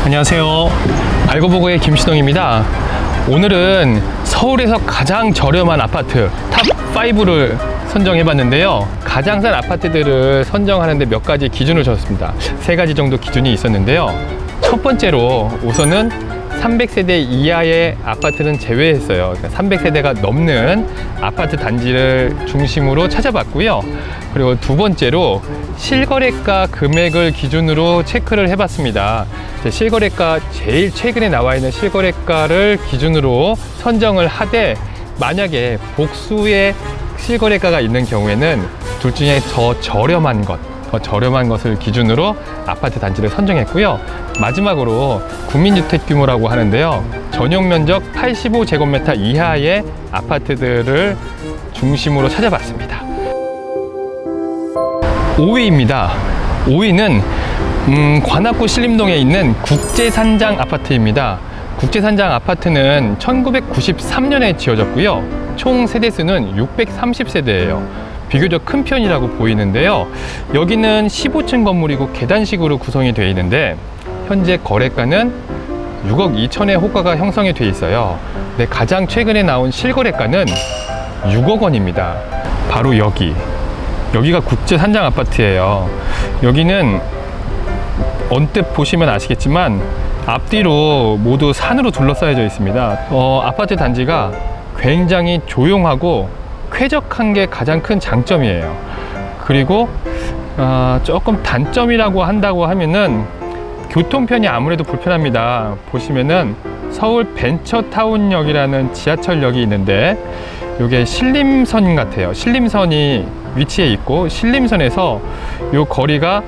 안녕하세요. 알고보고의 김신홍입니다. 오늘은 서울에서 가장 저렴한 아파트 탑5를 선정해봤는데요. 가장 싼 아파트들을 선정하는데 몇 가지 기준을 줬습니다. 3가지 정도 기준이 있었는데요. 첫 번째로 우선은 300세대 이하의 아파트는 제외했어요. 그러니까 300세대가 넘는 아파트 단지를 중심으로 찾아봤고요. 그리고 두 번째로 실거래가 금액을 기준으로 체크를 해봤습니다. 실거래가 제일 최근에 나와 있는 실거래가를 기준으로 선정을 하되, 만약에 복수의 실거래가가 있는 경우에는 둘 중에 더 저렴한 것을 기준으로 아파트 단지를 선정했고요. 마지막으로 국민주택 규모라고 하는데요. 전용 면적 85제곱미터 이하의 아파트들을 중심으로 찾아봤습니다. 5위입니다. 5위는 관악구 신림동에 있는 국제산장 아파트입니다. 국제산장 아파트는 1993년에 지어졌고요. 총 세대수는 630세대예요. 비교적 큰 편이라고 보이는데요. 여기는 15층 건물이고 계단식으로 구성이 되어 있는데 현재 거래가는 6억 2천의 호가가 형성이 되어 있어요. 근데 가장 최근에 나온 실거래가는 6억 원입니다. 바로 여기가 국제산장 아파트예요. 여기는 언뜻 보시면 아시겠지만 앞뒤로 모두 산으로 둘러싸여져 있습니다. 아파트 단지가 굉장히 조용하고 쾌적한 게 가장 큰 장점이에요. 그리고 조금 단점이라고 한다고 하면은 교통편이 아무래도 불편합니다. 보시면은 서울 벤처타운역이라는 지하철역이 있는데 이게 신림선 같아요. 신림선이 위치해 있고, 신림선에서 이 거리가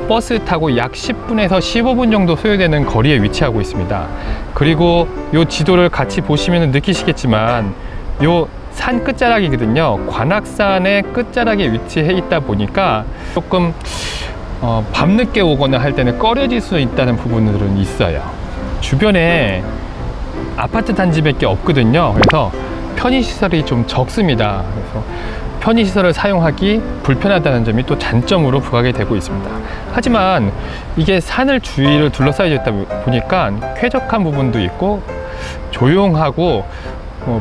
버스 타고 약 10분에서 15분 정도 소요되는 거리에 위치하고 있습니다. 그리고 이 지도를 같이 보시면 느끼시겠지만 이 산 끝자락이거든요. 관악산의 끝자락에 위치해 있다 보니까 조금 밤늦게 오거나 할 때는 꺼려질 수 있다는 부분들은 있어요. 주변에 아파트 단지밖에 없거든요. 그래서 편의시설이 좀 적습니다. 그래서 편의시설을 사용하기 불편하다는 점이 또 단점으로 부각이 되고 있습니다. 하지만 이게 산을 주위를 둘러싸여 있다 보니까 쾌적한 부분도 있고 조용하고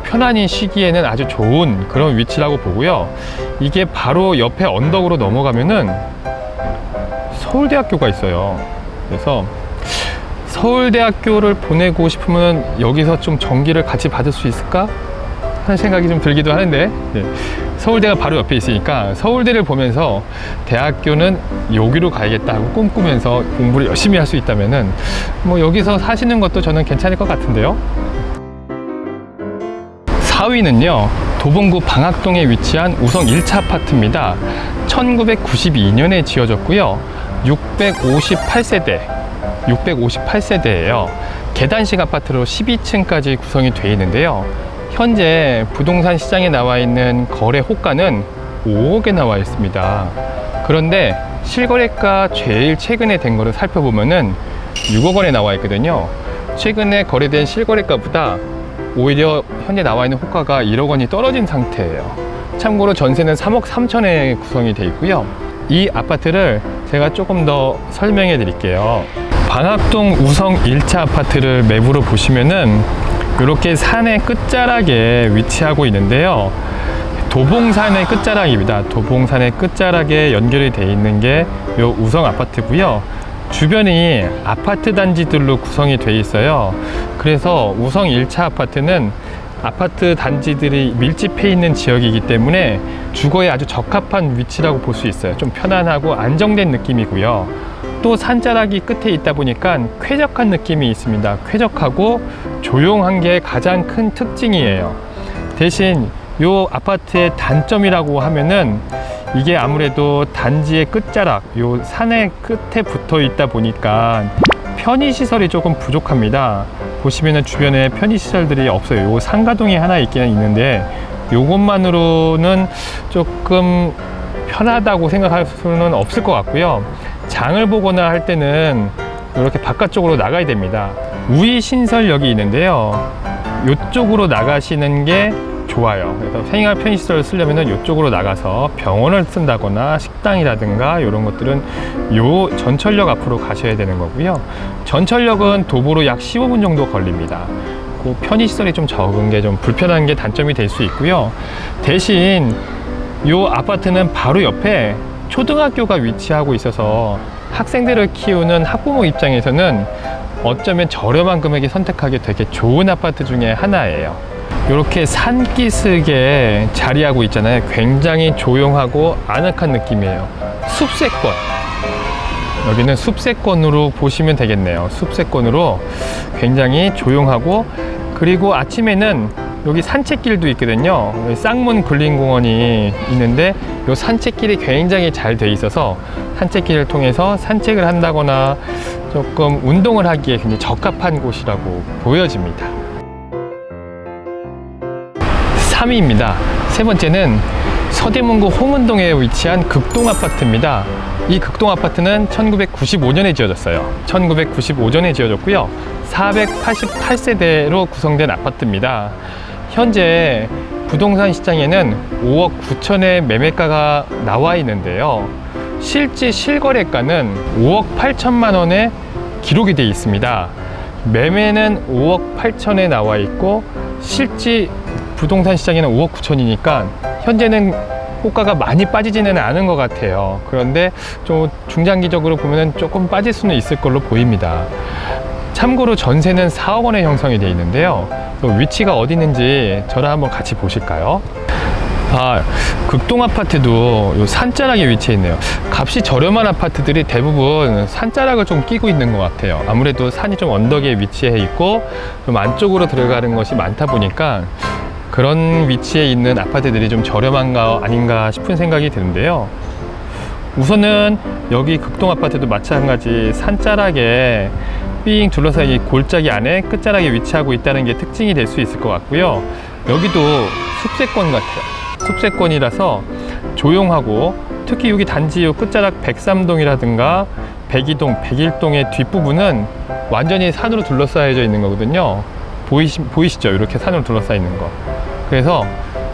편안히 쉬기에는 아주 좋은 그런 위치라고 보고요. 이게 바로 옆에 언덕으로 넘어가면은 서울대학교가 있어요. 그래서 서울대학교를 보내고 싶으면 여기서 좀 전기를 같이 받을 수 있을까 하는 생각이 좀 들기도 하는데, 서울대가 바로 옆에 있으니까 서울대를 보면서 대학교는 여기로 가야겠다 하고 꿈꾸면서 공부를 열심히 할 수 있다면은 여기서 사시는 것도 저는 괜찮을 것 같은데요. 4위는요, 도봉구 방학동에 위치한 우성 1차 아파트입니다. 1992년에 지어졌고요. 658세대예요. 계단식 아파트로 12층까지 구성이 되어 있는데요. 현재 부동산 시장에 나와 있는 거래 호가는 5억에 나와 있습니다. 그런데 실거래가 제일 최근에 된 거를 살펴보면은 6억 원에 나와 있거든요. 최근에 거래된 실거래가보다 오히려 현재 나와 있는 호가가 1억 원이 떨어진 상태예요. 참고로 전세는 3억 3천에 구성이 되어 있고요. 이 아파트를 제가 조금 더 설명해 드릴게요. 방학동 우성 1차 아파트를 맵으로 보시면은 이렇게 산의 끝자락에 위치하고 있는데요. 도봉산의 끝자락입니다. 도봉산의 끝자락에 연결이 되어 있는 게 이 우성 아파트고요. 주변이 아파트 단지들로 구성이 되어 있어요. 그래서 우성 1차 아파트는 아파트 단지들이 밀집해 있는 지역이기 때문에 주거에 아주 적합한 위치라고 볼 수 있어요. 좀 편안하고 안정된 느낌이고요. 또 산자락이 끝에 있다 보니까 쾌적한 느낌이 있습니다. 쾌적하고 조용한 게 가장 큰 특징이에요. 대신 이 아파트의 단점이라고 하면은 이게 아무래도 단지의 끝자락, 요 산의 끝에 붙어 있다 보니까 편의시설이 조금 부족합니다. 보시면은 주변에 편의시설들이 없어요. 요 상가동이 하나 있기는 있는데 요것만으로는 조금 편하다고 생각할 수는 없을 것 같고요. 장을 보거나 할 때는 이렇게 바깥쪽으로 나가야 됩니다. 우이신설역이 있는데요. 이쪽으로 나가시는 게 좋아요. 그래서 생활 편의시설을 쓰려면 이쪽으로 나가서 병원을 쓴다거나 식당이라든가 이런 것들은 요 전철역 앞으로 가셔야 되는 거고요. 전철역은 도보로 약 15분 정도 걸립니다. 그 편의시설이 좀 적은 게 좀 불편한 게 단점이 될 수 있고요. 대신 요 아파트는 바로 옆에 초등학교가 위치하고 있어서 학생들을 키우는 학부모 입장에서는 어쩌면 저렴한 금액에 선택하기 되게 좋은 아파트 중에 하나예요. 이렇게 산기슭에 자리하고 있잖아요. 굉장히 조용하고 아늑한 느낌이에요. 숲세권. 여기는 숲세권으로 보시면 되겠네요. 숲세권으로 굉장히 조용하고, 그리고 아침에는 여기 산책길도 있거든요. 쌍문 근린공원이 있는데 이 산책길이 굉장히 잘 돼 있어서 산책길을 통해서 산책을 한다거나 조금 운동을 하기에 굉장히 적합한 곳이라고 보여집니다. 3위입니다. 세 번째는 서대문구 홍은동에 위치한 극동아파트입니다. 이 극동아파트는 1995년에 지어졌어요. 1995년에 지어졌고요. 488세대로 구성된 아파트입니다. 현재 부동산 시장에는 5억 9천의 매매가가 나와 있는데요. 실제 실거래가는 5억 8천만 원에 기록이 되어 있습니다. 매매는 5억 8천에 나와 있고 실제 부동산 시장에는 5억 9천이니까 현재는 호가가 많이 빠지지는 않은 것 같아요. 그런데 좀 중장기적으로 보면 조금 빠질 수는 있을 걸로 보입니다. 참고로 전세는 4억 원에 형성이 되어 있는데요. 위치가 어디 있는지 저랑 한번 같이 보실까요? 극동 아파트도 요 산자락에 위치해 있네요. 값이 저렴한 아파트들이 대부분 산자락을 좀 끼고 있는 것 같아요. 아무래도 산이 좀 언덕에 위치해 있고 좀 안쪽으로 들어가는 것이 많다 보니까 그런 위치에 있는 아파트들이 좀 저렴한가 아닌가 싶은 생각이 드는데요. 우선은 여기 극동 아파트도 마찬가지 산자락에 삥 둘러싸인 골짜기 안에 끝자락에 위치하고 있다는 게 특징이 될 수 있을 것 같고요. 여기도 숲세권 같아요. 숲세권이라서 조용하고, 특히 여기 단지 요 끝자락 103동이라든가 102동, 101동의 뒷부분은 완전히 산으로 둘러싸여져 있는 거거든요. 보이시죠? 이렇게 산으로 둘러싸여 있는 거. 그래서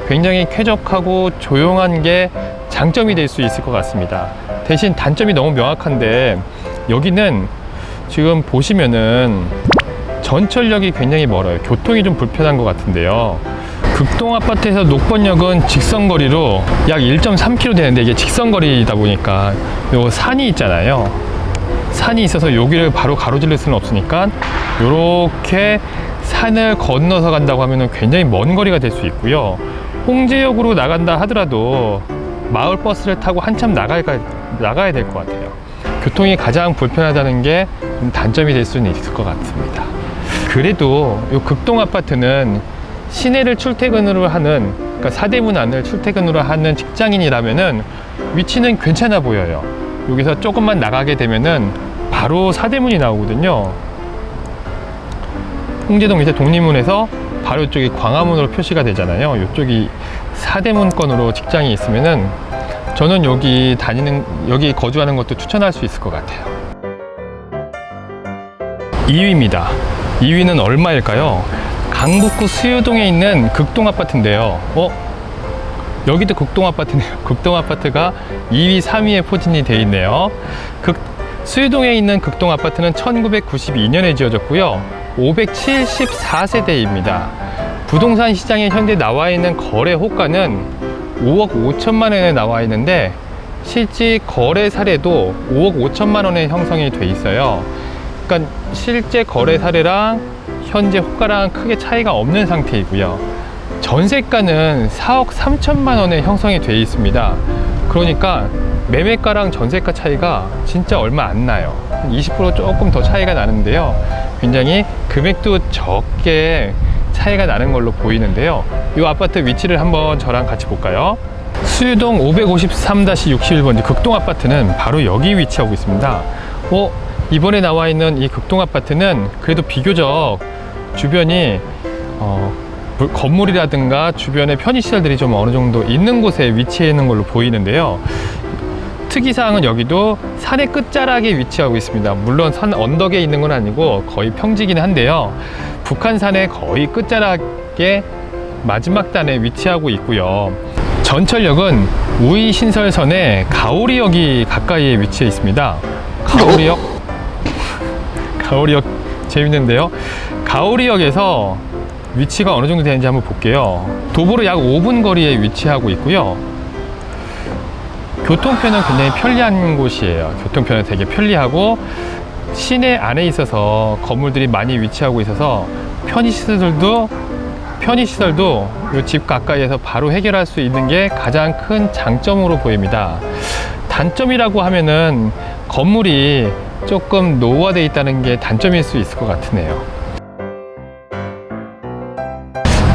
굉장히 쾌적하고 조용한 게 장점이 될 수 있을 것 같습니다. 대신 단점이 너무 명확한데, 여기는 지금 보시면은 전철역이 굉장히 멀어요. 교통이 좀 불편한 것 같은데요. 극동 아파트에서 녹번역은 직선거리로 약 1.3km 되는데, 이게 직선거리다 보니까 요 산이 있잖아요. 산이 있어서 여기를 바로 가로질릴 수는 없으니까 요렇게 산을 건너서 간다고 하면 굉장히 먼 거리가 될 수 있고요. 홍제역으로 나간다 하더라도 마을 버스를 타고 한참 나가야 될 것 같아요. 교통이 가장 불편하다는 게 좀 단점이 될 수는 있을 것 같습니다. 그래도 이 극동 아파트는 시내를 출퇴근으로 하는, 그러니까 사대문 안을 출퇴근으로 하는 직장인이라면은 위치는 괜찮아 보여요. 여기서 조금만 나가게 되면은 바로 사대문이 나오거든요. 홍제동 밑에 독립문에서 바로 이쪽이 광화문으로 표시가 되잖아요. 이쪽이 사대문권으로 직장이 있으면은 저는 여기 거주하는 것도 추천할 수 있을 것 같아요. 2위입니다. 2위는 얼마일까요? 강북구 수유동에 있는 극동 아파트인데요. 여기도 극동 아파트네요. 극동 아파트가 2위, 3위에 포진이 되어 있네요. 수유동에 있는 극동 아파트는 1992년에 지어졌고요. 574세대입니다. 부동산 시장에 현재 나와 있는 거래 호가는 5억 5천만 원에 나와 있는데, 실제 거래 사례도 5억 5천만 원에 형성이 돼 있어요. 그러니까 실제 거래 사례랑 현재 호가랑 크게 차이가 없는 상태이고요. 전세가는 4억 3천만 원에 형성이 돼 있습니다. 그러니까 매매가랑 전세가 차이가 진짜 얼마 안 나요. 20% 조금 더 차이가 나는데요. 굉장히 금액도 적게 차이가 나는 걸로 보이는데요. 이 아파트 위치를 한번 저랑 같이 볼까요? 수유동 553-61번지 극동 아파트는 바로 여기 위치하고 있습니다. 이번에 나와 있는 이 극동 아파트는 그래도 비교적 주변이 건물이라든가 주변에 편의시설들이 좀 어느 정도 있는 곳에 위치해 있는 걸로 보이는데요. 특이사항은 여기도 산의 끝자락에 위치하고 있습니다. 물론 산 언덕에 있는 건 아니고 거의 평지긴 한데요. 북한산의 거의 끝자락에 마지막 단에 위치하고 있고요. 전철역은 우이 신설선의 가오리역이 가까이에 위치해 있습니다. 가오리역 재밌는데요. 가오리역에서 위치가 어느 정도 되는지 한번 볼게요. 도보로 약 5분 거리에 위치하고 있고요. 교통편은 굉장히 편리한 곳이에요. 교통편은 되게 편리하고 시내 안에 있어서 건물들이 많이 위치하고 있어서 편의시설도 이 집 가까이에서 바로 해결할 수 있는 게 가장 큰 장점으로 보입니다. 단점이라고 하면은 건물이 조금 노후화되어 있다는 게 단점일 수 있을 것 같으네요.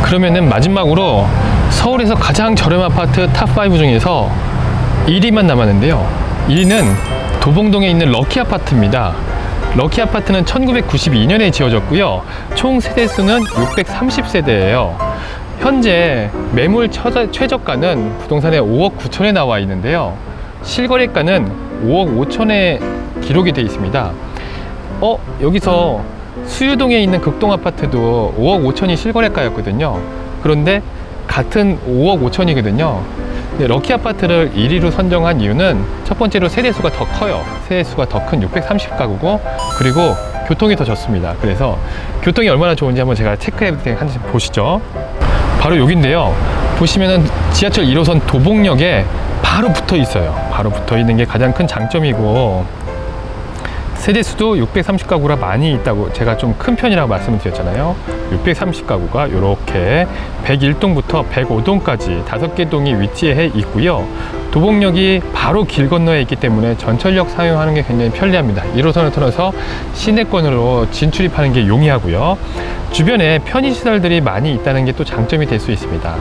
그러면은 마지막으로 서울에서 가장 저렴한 아파트 탑5 중에서 1위만 남았는데요. 1위는 도봉동에 있는 럭키 아파트입니다. 럭키 아파트는 1992년에 지어졌고요. 총 세대수는 630세대예요. 현재 매물 최저가는 부동산에 5억 9천에 나와 있는데요. 실거래가는 5억 5천에 기록이 되어 있습니다. 여기서 수유동에 있는 극동 아파트도 5억 5천이 실거래가였거든요. 그런데 같은 5억 5천이거든요. 럭키 아파트를 1위로 선정한 이유는 첫 번째로 세대수가 더 커요. 세대수가 더 큰 630가구고, 그리고 교통이 더 좋습니다. 그래서 교통이 얼마나 좋은지 한번 제가 체크해 볼 테니까 한번 보시죠. 바로 여기인데요. 보시면은 지하철 1호선 도봉역에 바로 붙어 있어요. 바로 붙어 있는 게 가장 큰 장점이고, 세대수도 630가구라 많이 있다고 제가 좀 큰 편이라고 말씀을 드렸잖아요. 630가구가 이렇게 101동부터 105동까지 5개 동이 위치해 있고요. 도봉역이 바로 길 건너에 있기 때문에 전철역 사용하는 게 굉장히 편리합니다. 1호선을 통해서 시내권으로 진출입하는 게 용이하고요. 주변에 편의시설들이 많이 있다는 게 또 장점이 될 수 있습니다.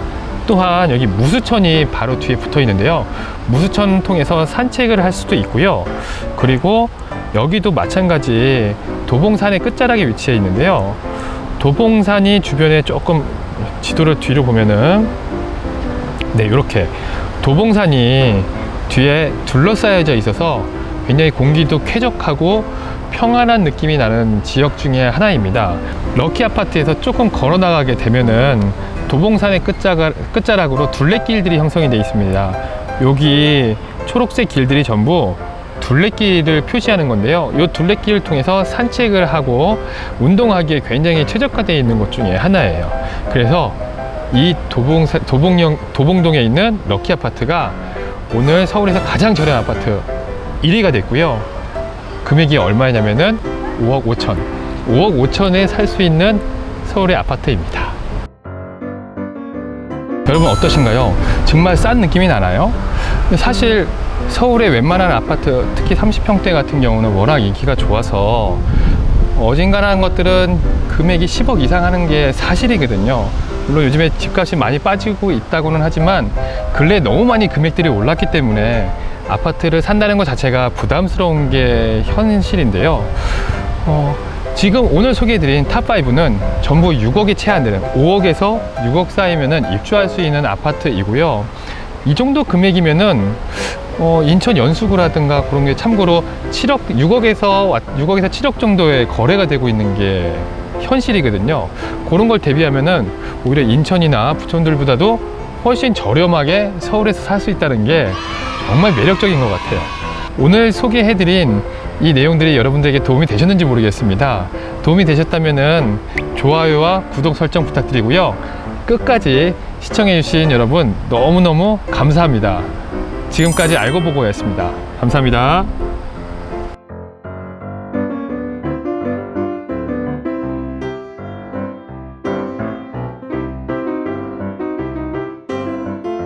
또한 여기 무수천이 바로 뒤에 붙어 있는데요. 무수천 통해서 산책을 할 수도 있고요. 그리고 여기도 마찬가지 도봉산의 끝자락에 위치해 있는데요. 도봉산이 주변에 조금 지도를 뒤로 보면은 이렇게 도봉산이 뒤에 둘러싸여져 있어서 굉장히 공기도 쾌적하고 평안한 느낌이 나는 지역 중에 하나입니다. 럭키 아파트에서 조금 걸어 나가게 되면은 도봉산의 끝자락으로 둘레길들이 형성이 되어 있습니다. 여기 초록색 길들이 전부 둘레길을 표시하는 건데요. 이 둘레길을 통해서 산책을 하고 운동하기에 굉장히 최적화되어 있는 곳 중에 하나예요. 그래서 이 도봉동에 있는 럭키 아파트가 오늘 서울에서 가장 저렴한 아파트 1위가 됐고요. 금액이 얼마냐면은 5억 5천. 5억 5천에 살 수 있는 서울의 아파트입니다. 여러분 어떠신가요? 정말 싼 느낌이 나나요? 사실 서울의 웬만한 아파트, 특히 30평대 같은 경우는 워낙 인기가 좋아서 어진간한 것들은 금액이 10억 이상 하는 게 사실이거든요. 물론 요즘에 집값이 많이 빠지고 있다고는 하지만 근래 너무 많이 금액들이 올랐기 때문에 아파트를 산다는 것 자체가 부담스러운 게 현실인데요. 지금 오늘 소개해드린 탑5는 전부 6억이 채 안 되는 5억에서 6억 사이면은 입주할 수 있는 아파트이고요. 이 정도 금액이면은 인천 연수구라든가 그런 게 참고로 6억에서 7억 정도의 거래가 되고 있는 게 현실이거든요. 그런 걸 대비하면은 오히려 인천이나 부천들보다도 훨씬 저렴하게 서울에서 살 수 있다는 게 정말 매력적인 것 같아요. 오늘 소개해드린 이 내용들이 여러분들에게 도움이 되셨는지 모르겠습니다. 도움이 되셨다면은 좋아요와 구독 설정 부탁드리고요. 끝까지 시청해주신 여러분 너무너무 감사합니다. 지금까지 알고보고였습니다. 감사합니다.